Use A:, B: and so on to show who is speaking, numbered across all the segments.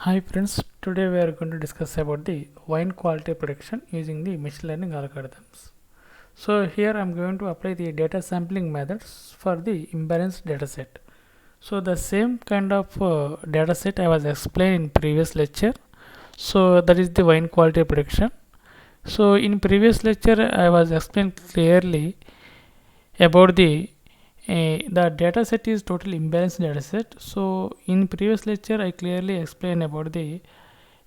A: Hi friends, today we are going to discuss about the wine quality prediction using the machine learning algorithms. So here I am going to apply the data sampling methods for the imbalanced dataset. So the same kind of dataset I was explained in previous lecture. So that is the wine quality prediction. So in previous lecture I was explained clearly about the data set is total imbalanced data set. So in previous lecture I clearly explained about the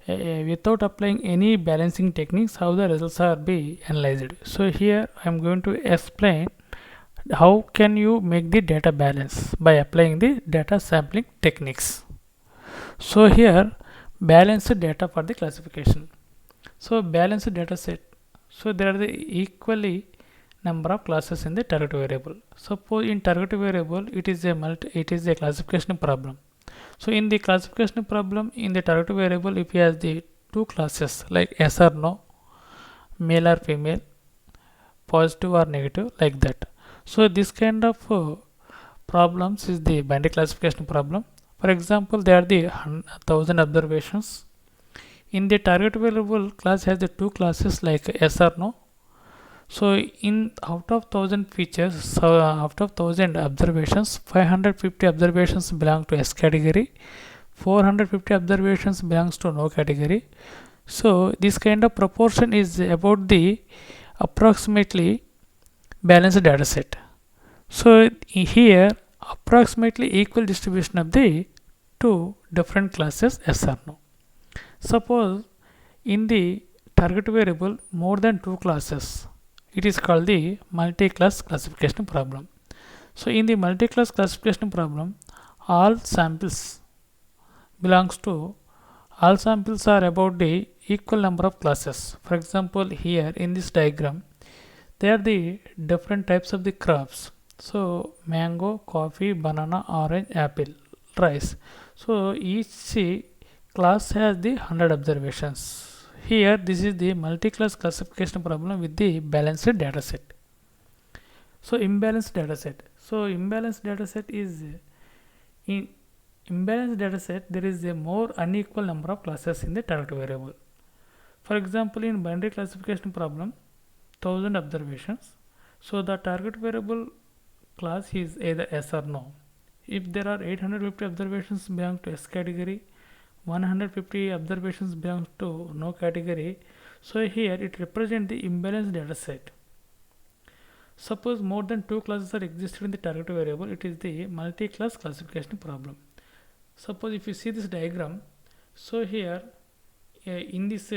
A: without applying any balancing techniques how the results are be analyzed. So here I am going to explain how can you make the data balance by applying the data sampling techniques. So here balanced data for the classification. So balanced data set. So there are the equally number of classes in the target variable. Suppose in target variable it is a classification problem. So in the classification problem in the target variable if you has the two classes like yes or no, male or female, positive or negative like that. So this kind of problems is the binary classification problem. For example, there are the 1000 observations. In the target variable class has the two classes like yes or no. So in out of 1000 features, so out of 1000 observations, 550 observations belong to S category, 450 observations belongs to no category. So this kind of proportion is about the approximately balanced data set. So here approximately equal distribution of the two different classes yes or no. Suppose in the target variable more than two classes, it is called the multi-class classification problem. So in the multi-class classification problem, all samples belongs to all samples are about the equal number of classes. For example, here in this diagram, there are the different types of the crops. So mango, coffee, banana, orange, apple, rice. So each class has the 100 observations. Here this is the multi-class classification problem with the balanced data set. So imbalanced data set. So imbalanced data set is in imbalanced data set there is a more unequal number of classes in the target variable. For example, in binary classification problem, 1000 observations. So the target variable class is either yes or no. If there are 850 observations belong to S category, 150 observations belong to no category, so here it represents the imbalanced data set. Suppose more than two classes are existed in the target variable, it is the multi-class classification problem. Suppose if you see this diagram, so here in this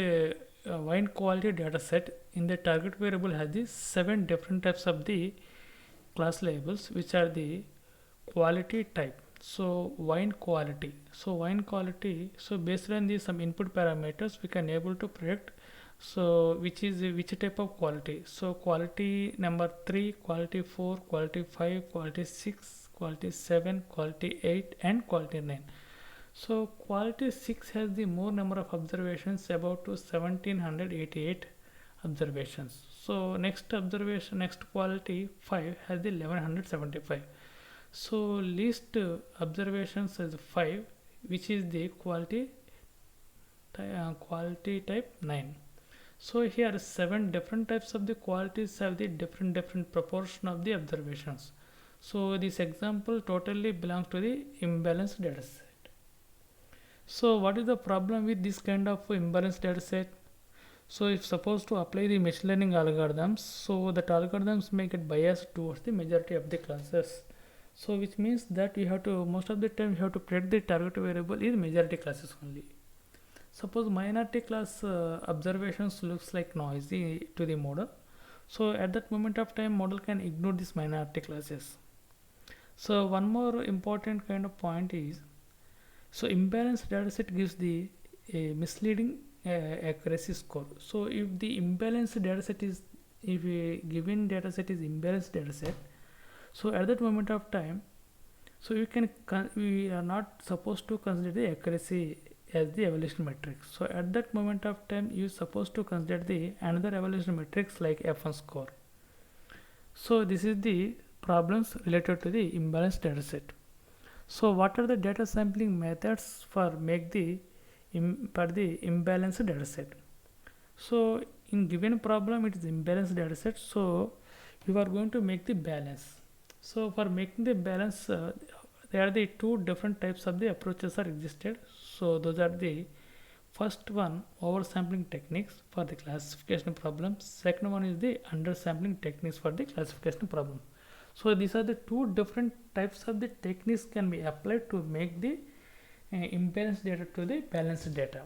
A: wine quality data set in the target variable has the 7 different types of the class labels which are the quality type. So wine quality, so based on the some input parameters we can able to predict so which is which type of quality. So quality number 3, quality 4, quality 5, quality 6, quality 7, quality 8 and quality 9. So quality 6 has the more number of observations, about to 1788 observations. So next quality 5 has the 1175. So least observations is 5, which is the quality type 9. So here 7 different types of the qualities have the different proportion of the observations. So this example totally belongs to the imbalanced data set. So what is the problem with this kind of imbalanced data set? So if supposed to apply the machine learning algorithms, so that algorithms may get biased towards the majority of the classes. So which means that you have to most of the time you have to predict the target variable is majority classes only. Suppose minority class observations looks like noisy to the model. So at that moment of time model can ignore these minority classes. So one more important kind of point is, so imbalanced dataset gives the misleading accuracy score. So if the imbalanced dataset is, if a given dataset is imbalanced dataset, so at that moment of time, so we are not supposed to consider the accuracy as the evaluation metric. So at that moment of time, you are supposed to consider the another evaluation metrics like F1 score. So this is the problems related to the imbalanced dataset. So what are the data sampling methods for make the for the imbalanced data set. So in given problem it is imbalanced data set, so you are going to make the balance. So for making the balance, there are the two different types of the approaches are existed. So those are the first one, oversampling techniques for the classification problems. Second one is the undersampling techniques for the classification problem. So these are the two different types of the techniques can be applied to make the imbalanced data to the balanced data.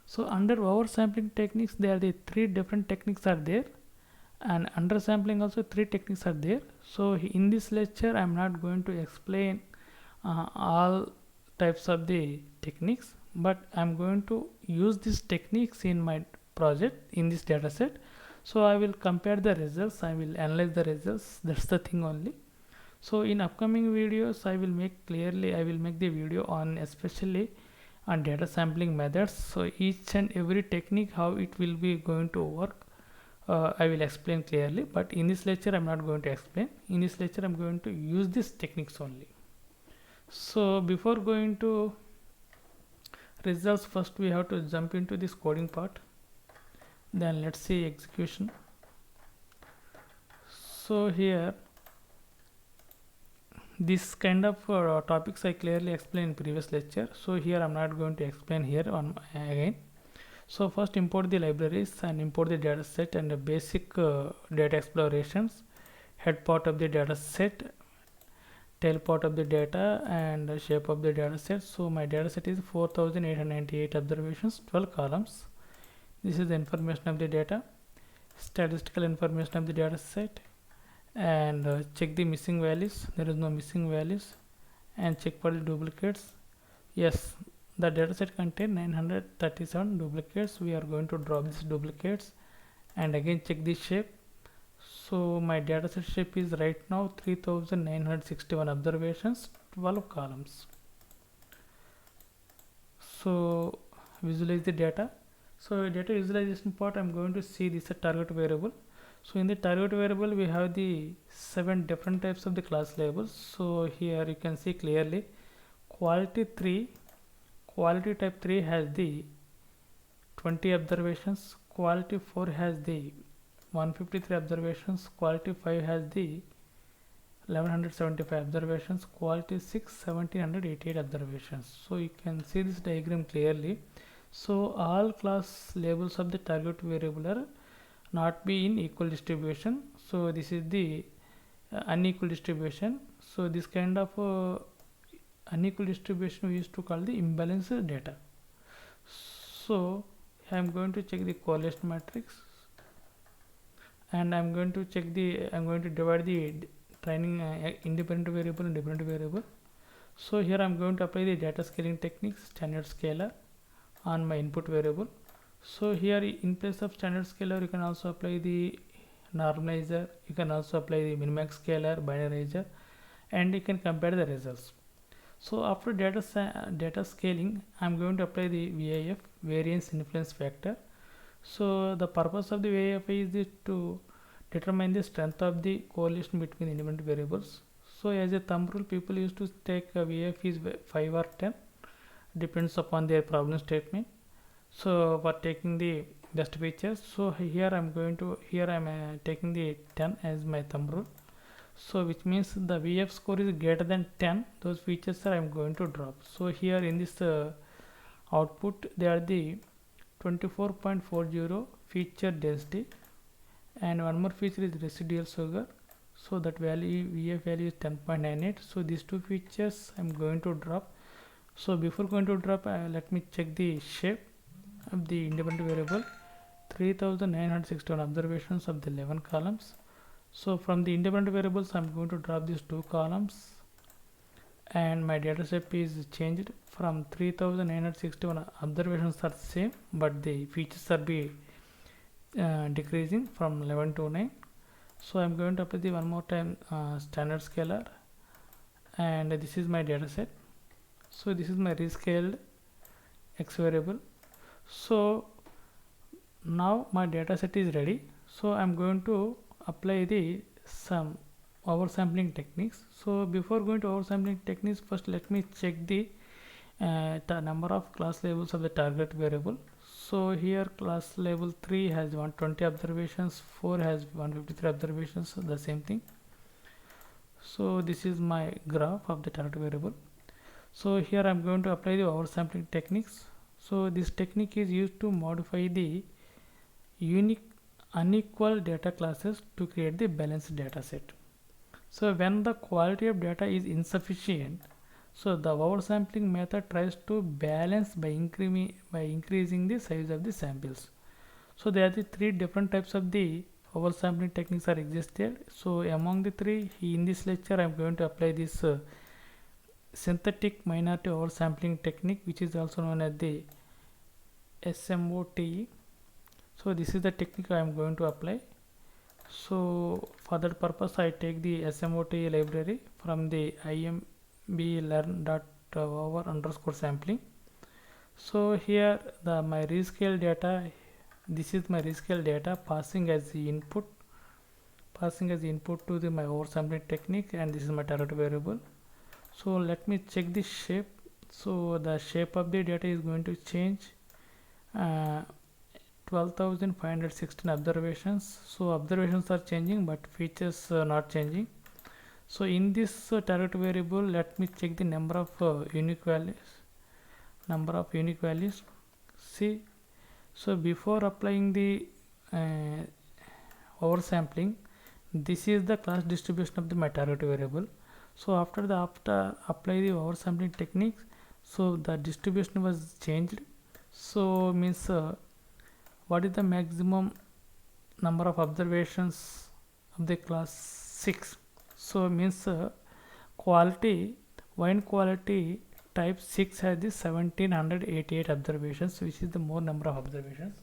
A: So under oversampling techniques, there are the three different techniques are there, and undersampling also three techniques are there. So in this lecture, I am not going to explain all types of the techniques, but I am going to use these techniques in my project in this data set. So I will compare the results, I will analyze the results, that's the thing only. So in upcoming videos I will make the video on especially on data sampling methods. So each and every technique how it will be going to work, I will explain clearly, but in this lecture I'm not going to explain. In this lecture I'm going to use these techniques only. So before going to results, first we have to jump into this coding part, then let's see execution. So here this kind of topics I clearly explained in previous lecture, so here I'm not going to explain here on again. So first import the libraries and import the data set and the basic data explorations, head part of the data set, tail part of the data, and shape of the data set. So my data set is 4898 observations, 12 columns. This is the information of the data, statistical information of the data set, and check the missing values. There is no missing values, and check for the duplicates. Yes, the data set contains 937 duplicates. We are going to drop these duplicates and again check the shape. So my data set shape is right now 3961 observations, 12 columns. So visualize the data. So data visualization part, I'm going to see this target variable. So in the target variable we have the 7 different types of the class labels. So here you can see clearly quality type 3 has the 20 observations, quality 4 has the 153 observations, quality 5 has the 1175 observations, quality 6 1788 observations. So you can see this diagram clearly. So all class labels of the target variable are not be in equal distribution. So this is the unequal distribution. So this kind of unequal distribution we used to call the imbalanced data. So I am going to check the correlation matrix, and I'm going to divide the training independent variable and dependent variable. So here I'm going to apply the data scaling technique, standard scalar, on my input variable. So here in place of standard scalar you can also apply the normalizer, you can also apply the minimax scalar, binarizer, and you can compare the results. So after data scaling, I'm going to apply the VIF, variance influence factor. So the purpose of the VIF is to determine the strength of the correlation between independent variables. So as a thumb rule, people used to take VIF is 5 or 10, depends upon their problem statement. So for taking the best features, so here I'm taking the 10 as my thumb rule. So which means the VF score is greater than 10, those features are I'm going to drop. So here in this output they are the 24.40 feature density, and one more feature is residual sugar. So that value VF value is 10.98. so these two features I'm going to drop. So before going to drop, let me check the shape of the independent variable, 3961 observations of the 11 columns. So from the independent variables I'm going to drop these 2 columns, and my data set is changed from 3961 observations are same, but the features are be decreasing from 11 to 9. So I'm going to apply the one more time standard scalar, and this is my data set. So this is my rescaled x variable. So now my data set is ready. So I'm going to apply the some oversampling techniques. So before going to oversampling techniques, first let me check the the number of class labels of the target variable. So here class label 3 has 120 observations, 4 has 153 observations, the same thing. So this is my graph of the target variable. So here I'm going to apply the oversampling techniques. So this technique is used to modify the unique unequal data classes to create the balanced data set. So when the quality of data is insufficient, so the oversampling method tries to balance by increasing the size of the samples. So there are the three different types of the oversampling techniques are existed. So among the three, in this lecture I am going to apply this synthetic minority oversampling technique, which is also known as the SMOTE. So this is the technique I am going to apply. So for that purpose I take the SMOTE library from the imblearn.over_sampling. So here my rescale data, this is my rescale data passing as the input to my oversampling technique, and this is my target variable. So let me check the shape. So the shape of the data is going to change. 12,516 observations. So observations are changing but features not changing. So in this target variable, let me check the number of unique values. See, so before applying the oversampling, this is the class distribution of the my target variable. So after apply the oversampling techniques, so the distribution was changed. So means what is the maximum number of observations of the class 6? So means wine quality type 6 has the 1788 observations, which is the more number of observations.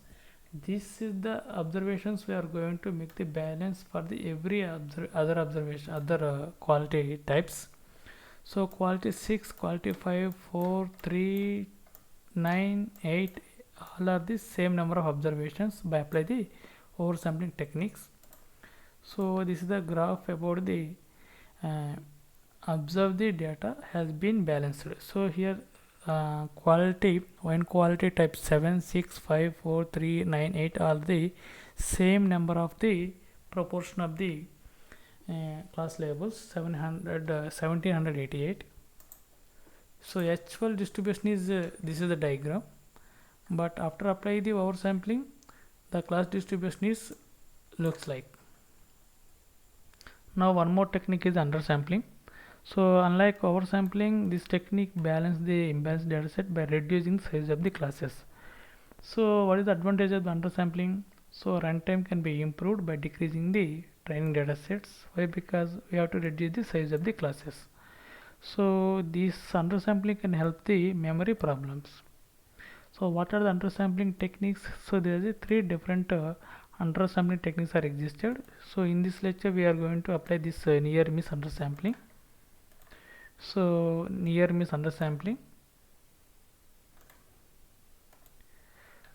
A: This is the observations we are going to make the balance for the every other quality types. So quality 6, quality 5, 4, 3, 9, 8, all are the same number of observations by apply the oversampling techniques. So this is the graph about the observe the data has been balanced. So here wine quality type 7, 6, 5, 4, 3, 9, 8 are the same number of the proportion of the class labels 1788. So actual distribution is this is the diagram, but after applying the oversampling, the class distribution is looks like. Now one more technique is undersampling. So unlike oversampling, this technique balances the imbalanced dataset by reducing the size of the classes. So what is the advantage of the undersampling? So runtime can be improved by decreasing the training datasets. Why? Because we have to reduce the size of the classes. So this undersampling can help the memory problems. So what are the undersampling techniques? So there are three different undersampling techniques are existed. So in this lecture we are going to apply this near miss undersampling. So near miss undersampling.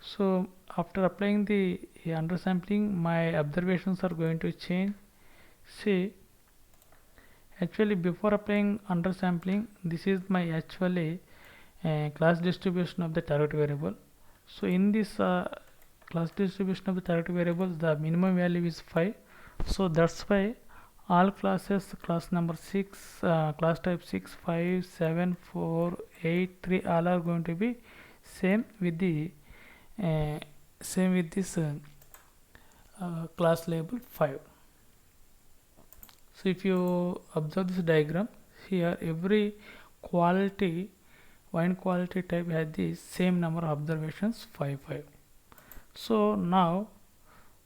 A: So after applying the undersampling, my observations are going to change. See, actually before applying undersampling, this is my actually class distribution of the target variable. So in this class distribution of the target variables, the minimum value is 5. So that's why all classes, class number 6, class type 6, 5, 7, 4, 8, 3, all are going to be same with the this class label 5. So if you observe this diagram, here every wine quality type has the same number of observations 5. So now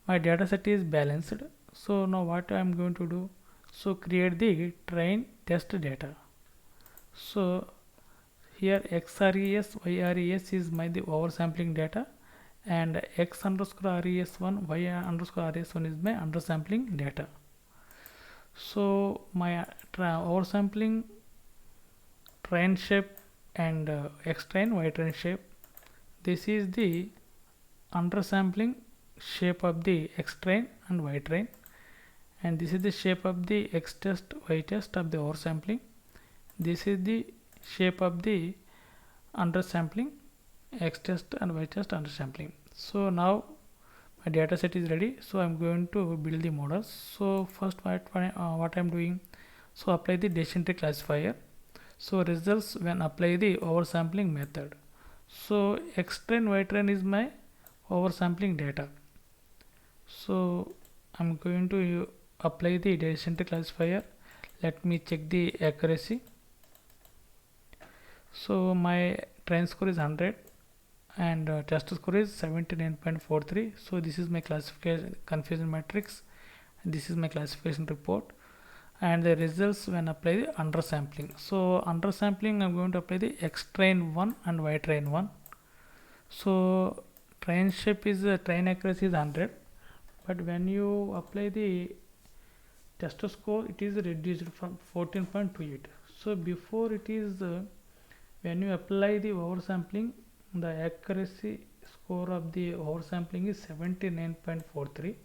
A: my data set is balanced. So now what I am going to do? So create the train test data. So here XRES, YRES is my the oversampling data, and X underscore RES1, Y underscore RES1 is my undersampling data. So my oversampling train shape and X train, Y train shape. This is the undersampling shape of the X train and Y train, and this is the shape of the X test, Y test of the oversampling. This is the shape of the undersampling, x-test and y-test undersampling. So now my data set is ready, so I'm going to build the models. So first what I'm doing, so apply the decision tree classifier. So results when apply the oversampling method. So x-train, y-train is my oversampling data. So I'm going to apply the decision tree classifier. Let me check the accuracy. So my train score is 100 and test score is 79.43. so this is my classification confusion matrix, and this is my classification report, and the results when apply the undersampling. So undersampling, I'm going to apply the x train 1 and y train 1. So train shape is train accuracy is 100, but when you apply the test score, it is reduced from 14.28. so before it is when you apply the oversampling, the accuracy score of the oversampling is 79.43,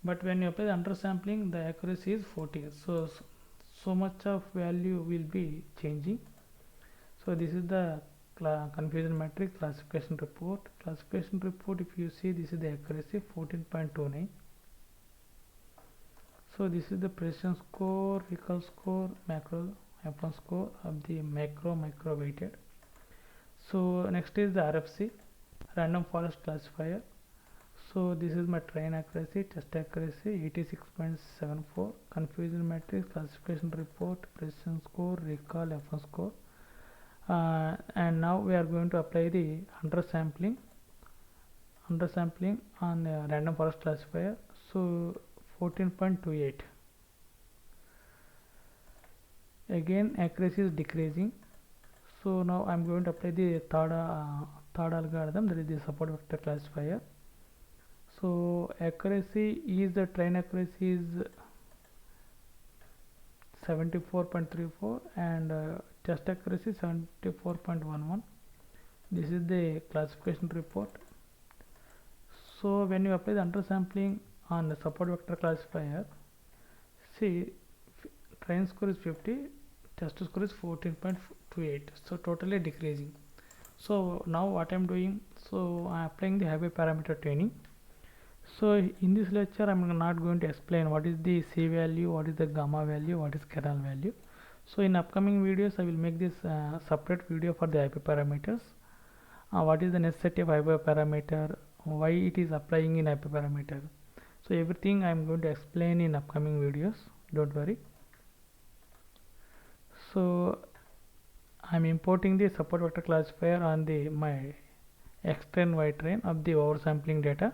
A: but when you apply the undersampling, the accuracy is 40. So much of value will be changing. So this is the confusion matrix classification report. If you see, this is the accuracy 14.29. so this is the precision score, recall score, macro F1 score of the micro weighted. So next is the RFC, random forest classifier. So this is my train accuracy, test accuracy 86.74, confusion matrix classification report, precision score, recall, F1 score. And now we are going to apply the undersampling on random forest classifier. So 14.28. Again accuracy is decreasing. So now I'm going to apply the third algorithm, that is the support vector classifier. So accuracy is, the train accuracy is 74.34 and test accuracy 74.11. this is the classification report. So when you apply the undersampling on the support vector classifier, see, train score is 50, test score is 14.28, so totally decreasing. So now what I'm doing, so I'm applying the hyperparameter training. So in this lecture I'm not going to explain what is the C value, what is the gamma value, what is kernel value. So in upcoming videos I will make this separate video for the hyperparameters. What is the necessity of hyperparameter, why it is applying in hyperparameter. So everything I'm going to explain in upcoming videos, don't worry. So I'm importing the support vector classifier on the my x train, y train of the oversampling data.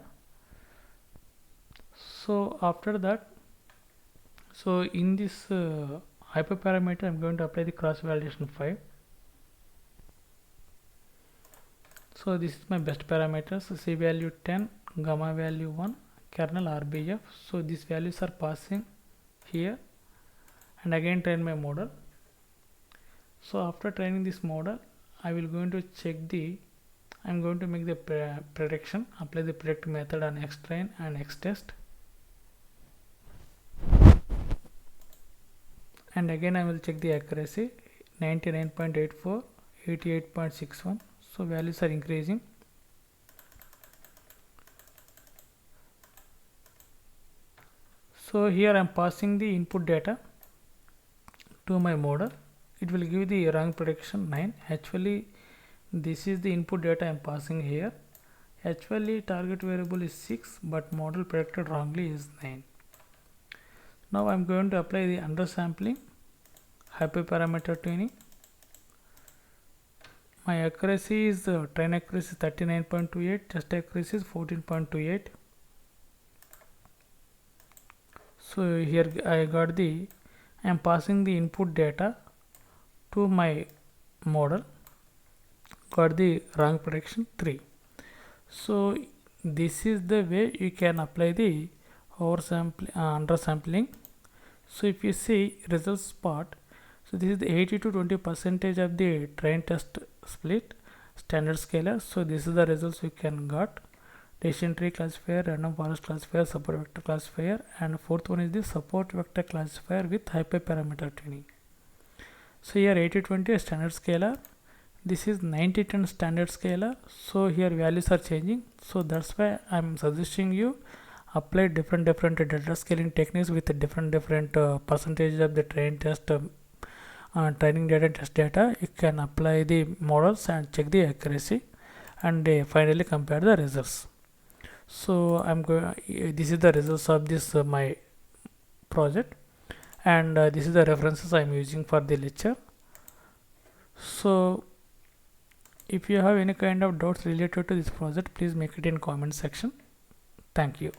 A: So after that, so in this hyperparameter I'm going to apply the cross validation 5. So this is my best parameters, C value 10, gamma value 1, kernel RBF. So these values are passing here, and again train my model. So after training this model, I will going to check the, I'm going to make the prediction, apply the predict method on x train and x test, and again I will check the accuracy 99.84, 88.61. so values are increasing. So here I am passing the input data to my model. It will give the wrong prediction 9. Actually this is the input data I am passing here. Actually target variable is 6, but model predicted wrongly is 9. Now I am going to apply the undersampling hyperparameter tuning. My accuracy is train accuracy 39.28, test accuracy is 14.28. So here I am passing the input data to my model, got the wrong prediction 3. So this is the way you can apply the undersampling. So if you see results part, so this is the 80 to 20% of the train test split standard scalar. So this is the results you can got: decision tree classifier, random forest classifier, support vector classifier, and fourth one is the support vector classifier with hyperparameter tuning. So here 80-20 standard scalar, this is 90-10 standard scalar, so here values are changing. So that's why I'm suggesting you apply different data scaling techniques with different percentage of the training data and test data. You can apply the models and check the accuracy, and finally compare the results. So this is the results of this my project, and this is the references I'm using for the lecture. So if you have any kind of doubts related to this project, please make it in comment section. Thank you.